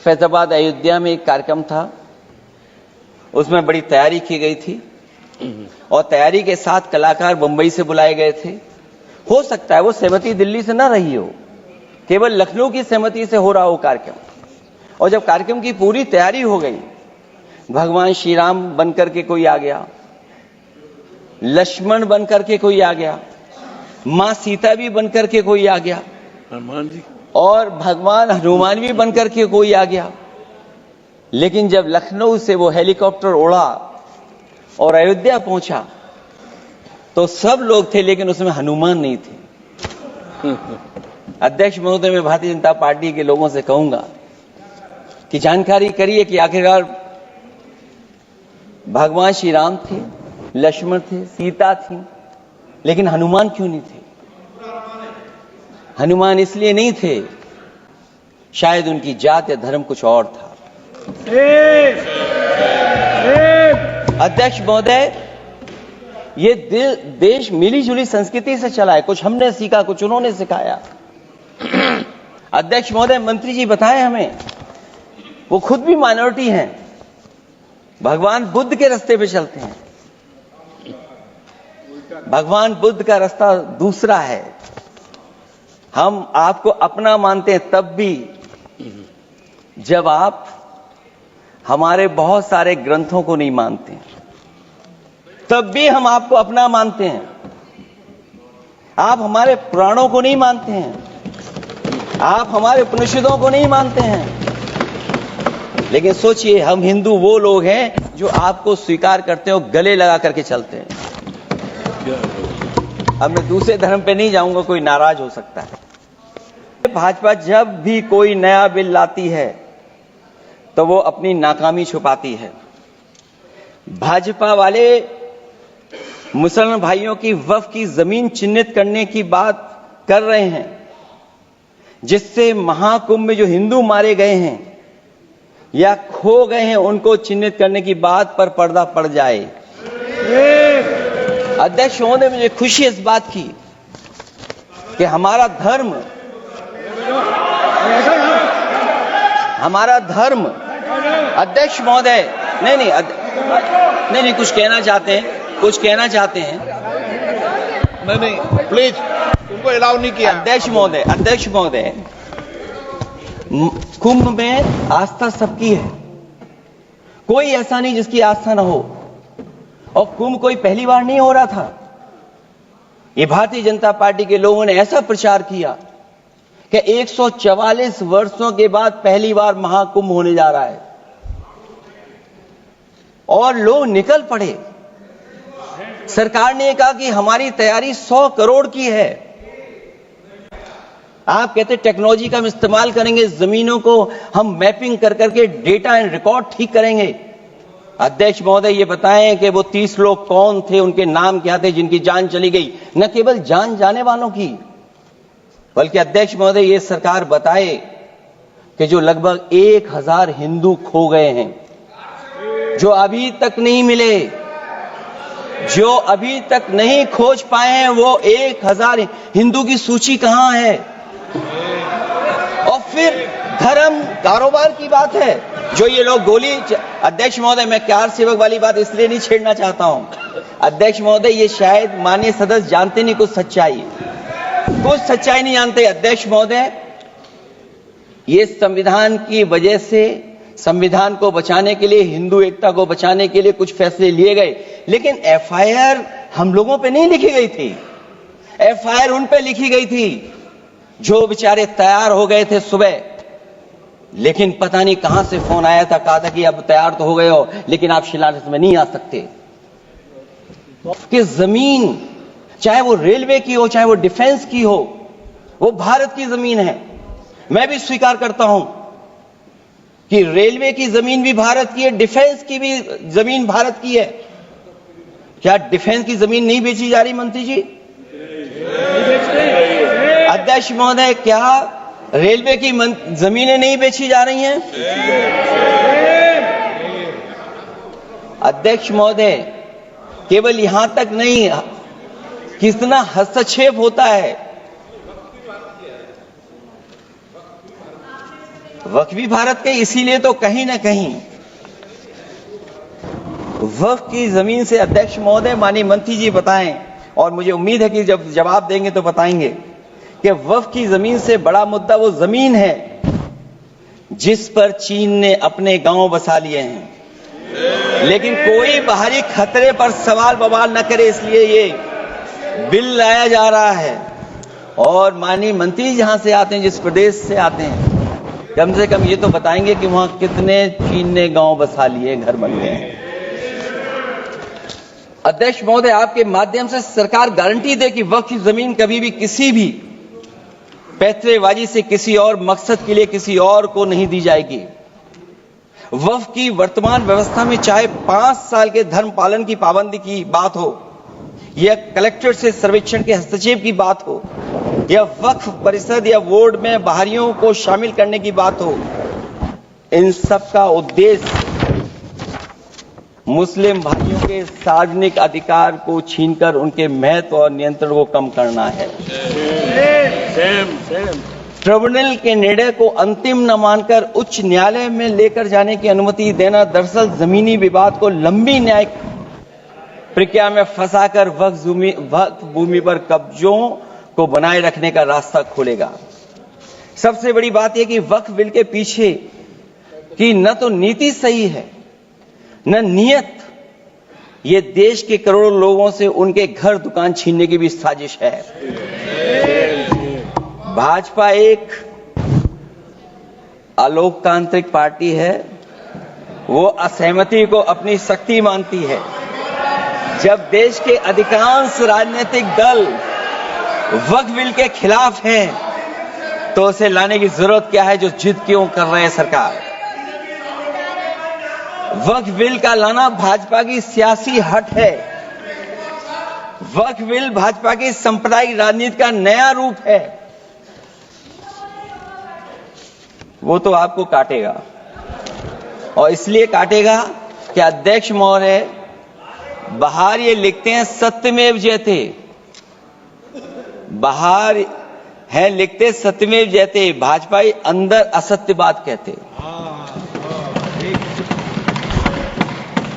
फैजाबाद अयोध्या में एक कार्यक्रम था, उसमें बड़ी तैयारी की गई थी और तैयारी के साथ कलाकार मुंबई से बुलाए गए थे। हो सकता है वो सहमति दिल्ली से ना रही हो, केवल लखनऊ की सहमति से हो रहा हो कार्यक्रम। और जब कार्यक्रम की पूरी तैयारी हो गई, भगवान श्री राम बनकर के कोई आ गया, लक्ष्मण बनकर के कोई आ गया, मां सीता भी बनकर के कोई आ गया, हनुमान जी और भगवान हनुमान भी बनकर के कोई आ गया। लेकिन जब लखनऊ से वो हेलीकॉप्टर उड़ा और अयोध्या पहुंचा तो सब लोग थे, लेकिन उसमें हनुमान नहीं थे। अध्यक्ष महोदय, मैं भारतीय जनता पार्टी के लोगों से कहूंगा कि जानकारी करिए कि आखिरकार भगवान श्री राम थे, लक्ष्मण थे, सीता थी, लेकिन हनुमान क्यों नहीं थे? हनुमान इसलिए नहीं थे, शायद उनकी जात या धर्म कुछ और था। अध्यक्ष महोदय, ये देश मिली जुली संस्कृति से चला है। कुछ हमने सीखा, कुछ उन्होंने सिखाया। अध्यक्ष महोदय, मंत्री जी बताएं हमें, वो खुद भी माइनॉरिटी हैं, भगवान बुद्ध के रास्ते पे चलते हैं। भगवान बुद्ध का रास्ता दूसरा है। हम आपको अपना मानते हैं तब भी जब आप हमारे बहुत सारे ग्रंथों को नहीं मानते, तब भी हम आपको अपना मानते हैं। आप हमारे पुराणों को नहीं मानते हैं, आप हमारे उपनिषदों को नहीं मानते हैं, लेकिन सोचिए, हम हिंदू वो लोग हैं जो आपको स्वीकार करते हैं और गले लगा करके चलते हैं। अब मैं दूसरे धर्म पे नहीं जाऊंगा, कोई नाराज हो सकता है। भाजपा जब भी कोई नया बिल लाती है तो वो अपनी नाकामी छुपाती है। भाजपा वाले मुसलमान भाइयों की वक्फ की जमीन चिन्हित करने की बात कर रहे हैं, जिससे महाकुंभ में जो हिंदू मारे गए हैं या खो गए हैं, उनको चिन्हित करने की बात पर पर्दा पड़ जाए। अध्यक्ष महोदय, मुझे खुशी इस बात की कि हमारा धर्म अध्यक्ष महोदय, नहीं, कुछ कहना चाहते हैं। नहीं, प्लीज, उनको अलाउ नहीं किया। अध्यक्ष महोदय, कुंभ में आस्था सबकी है, कोई ऐसा नहीं जिसकी आस्था ना हो। और कुंभ कोई पहली बार नहीं हो रहा था। ये भारतीय जनता पार्टी के लोगों ने ऐसा प्रचार किया कि 144 वर्षों के बाद पहली बार महाकुंभ होने जा रहा है, और लोग निकल पड़े। सरकार ने कहा कि हमारी तैयारी 100 करोड़ की है। आप कहते टेक्नोलॉजी का हम इस्तेमाल करेंगे, जमीनों को हम मैपिंग कर करके डेटा एंड रिकॉर्ड ठीक करेंगे। अध्यक्ष महोदय, ये बताएं कि वो 30 लोग कौन थे, उनके नाम क्या थे जिनकी जान चली गई? न केवल जान जाने वालों की, बल्कि अध्यक्ष महोदय, ये सरकार बताए कि जो लगभग 1000 हिंदू खो गए हैं, जो अभी तक नहीं मिले, जो अभी तक नहीं खोज पाए हैं, वो 1000 हिंदू की सूची कहां है? और फिर धर्म कारोबार की बात है, जो ये लोग अध्यक्ष महोदय, मैं कार सेवक वाली बात इसलिए नहीं छेड़ना चाहता हूं। अध्यक्ष महोदय, ये शायद माननीय सदस्य जानते नहीं कुछ सच्चाई नहीं जानते। अध्यक्ष महोदय, ये संविधान की वजह से, संविधान को बचाने के लिए, हिंदू एकता को बचाने के लिए कुछ फैसले लिए गए, लेकिन एफआईआर हम लोगों पे नहीं लिखी गई थी। एफआईआर उन पे लिखी गई थी जो बेचारे तैयार हो गए थे सुबह, लेकिन पता नहीं कहां से फोन आया था, कहा था कि अब तैयार तो हो गए हो, लेकिन आप शिलान्यास में नहीं आ सकते। कि जमीन, चाहे वो रेलवे की हो, चाहे वो डिफेंस की हो, वो भारत की जमीन है। मैं भी स्वीकार करता हूं कि रेलवे की जमीन भी भारत की है, डिफेंस की भी जमीन भारत की है। क्या डिफेंस की जमीन नहीं बेची जा रही मंत्री जी? अध्यक्ष महोदय, क्या रेलवे की जमीनें नहीं बेची जा रही हैं? अध्यक्ष महोदय, केवल यहां तक नहीं, कितना हस्तक्षेप होता है। वक्फ भी भारत के, इसीलिए तो कहीं ना कहीं वक्फ की जमीन से अध्यक्ष महोदय, माननीय मंत्री जी बताएं, और मुझे उम्मीद है कि जब जवाब देंगे तो बताएंगे कि वक्फ की जमीन से बड़ा मुद्दा वो जमीन है जिस पर चीन ने अपने गांव बसा लिए हैं, लेकिन कोई बाहरी खतरे पर सवाल बवाल न करे, इसलिए ये बिल लाया जा रहा है। और माननीय मंत्री जहां से आते हैं, जिस प्रदेश से आते हैं, कम से कम ये तो बताएंगे कि वहां कितने चीन ने गांव बसा लिए, घर बन गए हैं। अध्यक्ष महोदय, आपके माध्यम से सरकार गारंटी दे कि वक्फ की जमीन कभी भी किसी भी पैतरेबाजी से किसी और मकसद के लिए किसी और को नहीं दी जाएगी। वक्फ की वर्तमान व्यवस्था में चाहे 5 साल के धर्म पालन की पाबंदी की बात हो, या कलेक्टर से सर्वेक्षण के हस्तक्षेप की बात हो, या वक्फ परिषद या बोर्ड में बाहरियों को शामिल करने की बात हो, इन सब का उद्देश्य मुस्लिम भाइयों के सार्वजनिक अधिकार को छीनकर उनके महत्व और नियंत्रण को कम करना है। ट्रिब्यूनल के निर्णय को अंतिम न मानकर उच्च न्यायालय में लेकर जाने की अनुमति देना दरअसल जमीनी विवाद को लंबी न्यायिक प्रक्रिया में फंसाकर वक्फ भूमि पर कब्जों को बनाए रखने का रास्ता खोलेगा। सबसे बड़ी बात यह कि वक्फ बिल के पीछे की न तो नीति सही है, न नीयत। ये देश के करोड़ों लोगों से उनके घर दुकान छीनने की भी साजिश है। भाजपा एक अलोकतांत्रिक पार्टी है, वो असहमति को अपनी शक्ति मानती है। जब देश के अधिकांश राजनीतिक दल वक्फ बिल के खिलाफ हैं, तो उसे लाने की जरूरत क्या है, जो जिद क्यों कर रहे हैं सरकार। वक्फ बिल का लाना भाजपा की सियासी हट है। वक्फ बिल भाजपा की सांप्रदायिक राजनीति का नया रूप है। वो तो आपको काटेगा, और इसलिए काटेगा कि अध्यक्ष महोदय बाहर ये लिखते हैं सत्यमेव जयते, बाहर है लिखते सत्यमेव जयते, भाजपाई अंदर असत्य बात कहते।